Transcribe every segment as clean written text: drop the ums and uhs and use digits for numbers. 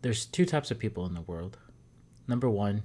There's two types of people in the world. Number one,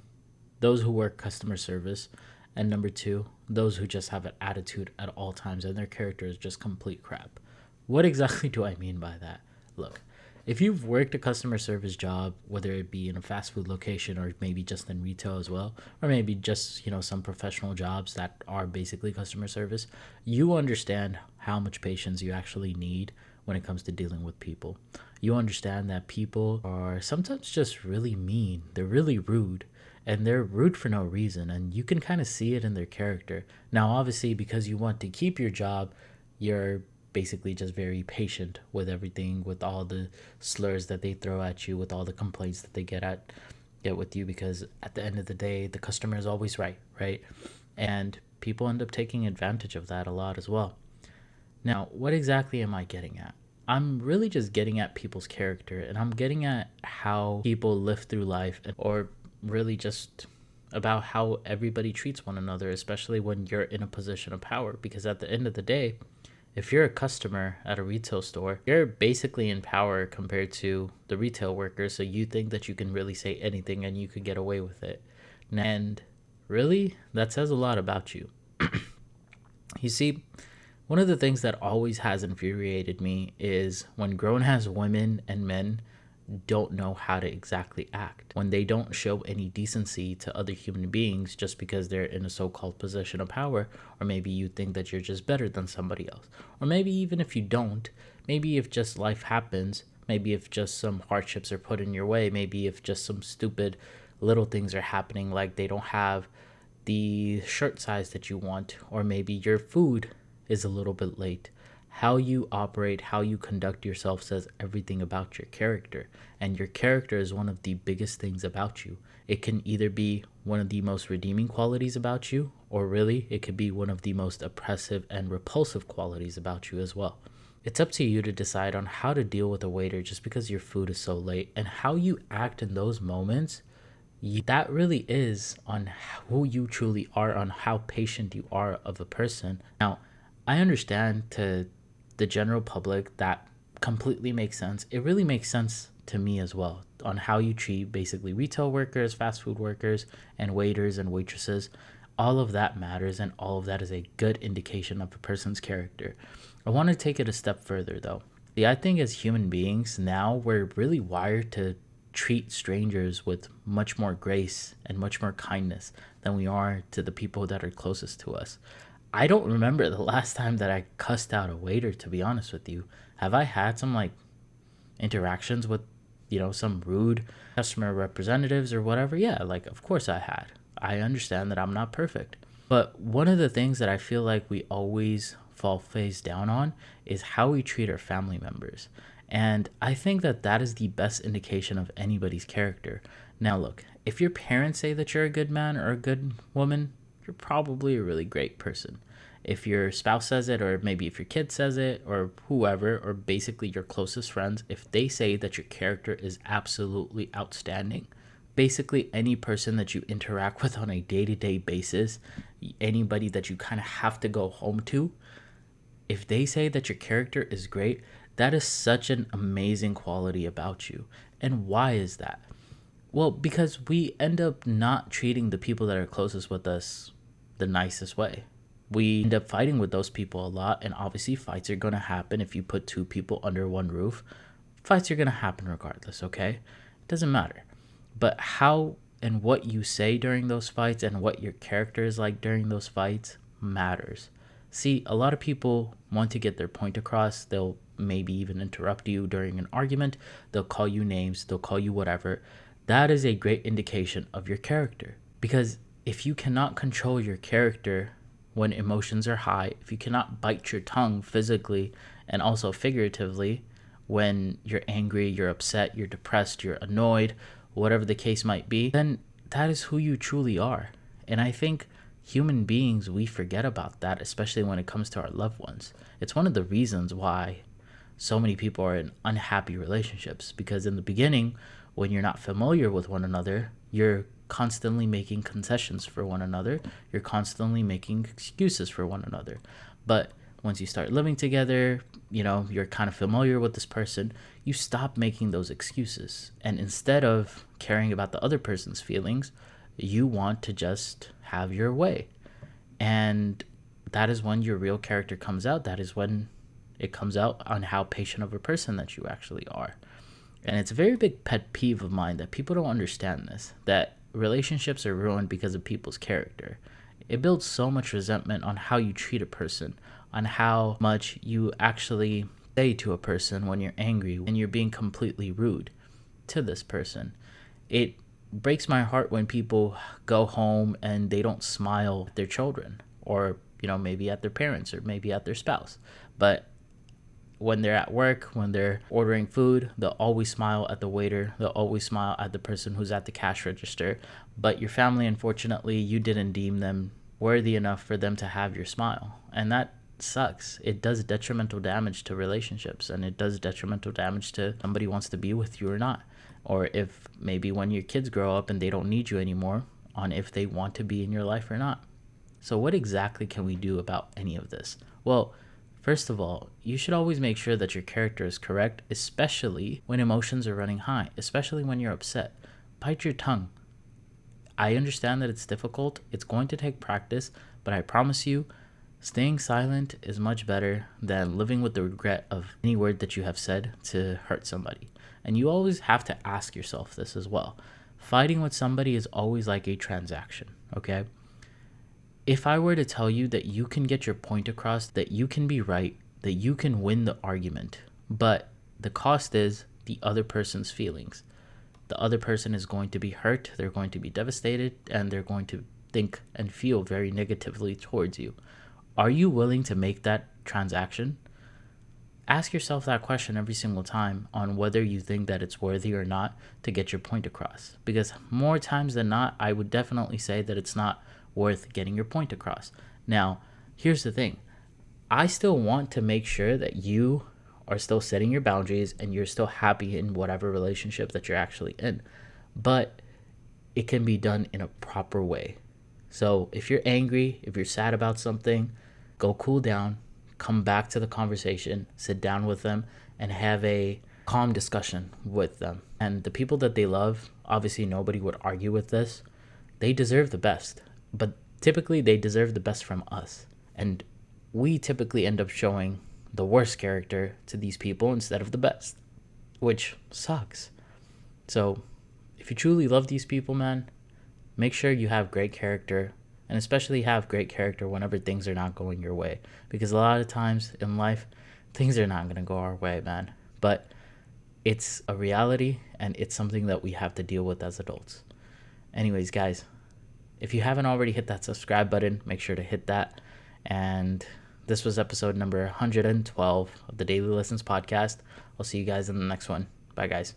those who work customer service, and number two, those who just have an attitude at all times and their character is just complete crap. What exactly do I mean by that? Look, if you've worked a customer service job, whether it be in a fast food location or maybe just in retail as well, or maybe just, some professional jobs that are basically customer service, you understand how much patience you actually need when it comes to dealing with people. You understand that people are sometimes just really mean, they're really rude, and they're rude for no reason, and you can kind of see it in their character. Now, obviously, because you want to keep your job, you're basically just very patient with everything, with all the slurs that they throw at you, with all the complaints that they get with you, because at the end of the day, the customer is always right, right? And people end up taking advantage of that a lot as well. Now, what exactly am I getting at? I'm really just getting at people's character, and I'm getting at how people live through life, or really just about how everybody treats one another, especially when you're in a position of power. Because at the end of the day, if you're a customer at a retail store, you're basically in power compared to the retail workers. So you think that you can really say anything and you could get away with it. And really, that says a lot about you. You see, one of the things that always has infuriated me is when grown ass women and men don't know how to exactly act, when they don't show any decency to other human beings just because they're in a so-called position of power, or maybe you think that you're just better than somebody else, or maybe even if you don't, maybe if just life happens, maybe if just some hardships are put in your way, maybe if just some stupid little things are happening, like they don't have the shirt size that you want, or maybe your food is a little bit late. How you operate, how you conduct yourself says everything about your character. And your character is one of the biggest things about you. It can either be one of the most redeeming qualities about you, or really, it could be one of the most oppressive and repulsive qualities about you as well. It's up to you to decide on how to deal with a waiter just because your food is so late, and how you act in those moments. That really is on who you truly are, on how patient you are of a person. Now, I understand to the general public that completely makes sense. It really makes sense to me as well on how you treat basically retail workers, fast food workers, and waiters and waitresses. All of that matters, and all of that is a good indication of a person's character. I want to take it a step further though. See, I think as human beings now, we're really wired to treat strangers with much more grace and much more kindness than we are to the people that are closest to us. I don't remember the last time that I cussed out a waiter, to be honest with you. Have I had some like interactions with, some rude customer representatives or whatever? Yeah, like of course I had. I understand that I'm not perfect. But one of the things that I feel like we always fall face down on is how we treat our family members. And I think that that is the best indication of anybody's character. Now, look, if your parents say that you're a good man or a good woman, you're probably a really great person. If your spouse says it, or maybe if your kid says it, or whoever, or basically your closest friends, if they say that your character is absolutely outstanding, basically any person that you interact with on a day-to-day basis, anybody that you kind of have to go home to, if they say that your character is great, that is such an amazing quality about you. And why is that? Well, because we end up not treating the people that are closest with us the nicest way. We end up fighting with those people a lot, and obviously fights are going to happen if you put two people under one roof. Fights are going to happen regardless, okay? It doesn't matter. But how and what you say during those fights and what your character is like during those fights matters. See, a lot of people want to get their point across. They'll maybe even interrupt you during an argument. They'll call you names. They'll call you whatever. That is a great indication of your character. Because if you cannot control your character when emotions are high, if you cannot bite your tongue physically and also figuratively when you're angry, you're upset, you're depressed, you're annoyed, whatever the case might be, then that is who you truly are. And I think human beings, we forget about that, especially when it comes to our loved ones. It's one of the reasons why so many people are in unhappy relationships, because in the beginning, when you're not familiar with one another, you're constantly making concessions for one another. You're constantly making excuses for one another. But once you start living together, you're kind of familiar with this person, you stop making those excuses. And instead of caring about the other person's feelings, you want to just have your way. And that is when your real character comes out. That is when it comes out on how patient of a person that you actually are. And it's a very big pet peeve of mine that people don't understand this, that relationships are ruined because of people's character. It builds so much resentment on how you treat a person, on how much you actually say to a person when you're angry and you're being completely rude to this person. It breaks my heart when people go home and they don't smile at their children, or maybe at their parents, or maybe at their spouse. But when they're at work, when they're ordering food, they'll always smile at the waiter. They'll always smile at the person who's at the cash register. But your family, unfortunately, you didn't deem them worthy enough for them to have your smile. And that sucks. It does detrimental damage to relationships, and it does detrimental damage to somebody wants to be with you or not. Or if maybe when your kids grow up and they don't need you anymore, on if they want to be in your life or not. So what exactly can we do about any of this? Well, first of all, you should always make sure that your character is correct, especially when emotions are running high, especially when you're upset. Bite your tongue. I understand that it's difficult. It's going to take practice, but I promise you, staying silent is much better than living with the regret of any word that you have said to hurt somebody. And you always have to ask yourself this as well. Fighting with somebody is always like a transaction, okay? If I were to tell you that you can get your point across, that you can be right, that you can win the argument, but the cost is the other person's feelings. The other person is going to be hurt, they're going to be devastated, and they're going to think and feel very negatively towards you. Are you willing to make that transaction? Ask yourself that question every single time on whether you think that it's worthy or not to get your point across. Because more times than not, I would definitely say that it's not worth getting your point across. Now, here's the thing. I still want to make sure that you are still setting your boundaries and you're still happy in whatever relationship that you're actually in. But it can be done in a proper way. So if you're angry, if you're sad about something, go cool down, come back to the conversation, sit down with them, and have a calm discussion with them. And the people that they love, obviously nobody would argue with this, they deserve the best. But typically they deserve the best from us. And we typically end up showing the worst character to these people instead of the best, which sucks. So if you truly love these people, man, make sure you have great character, and especially have great character whenever things are not going your way. Because a lot of times in life, things are not going to go our way, man. But it's a reality, and it's something that we have to deal with as adults. Anyways, guys, if you haven't already hit that subscribe button, make sure to hit that. And this was episode number 112 of the Daily Lessons podcast. I'll see you guys in the next one. Bye, guys.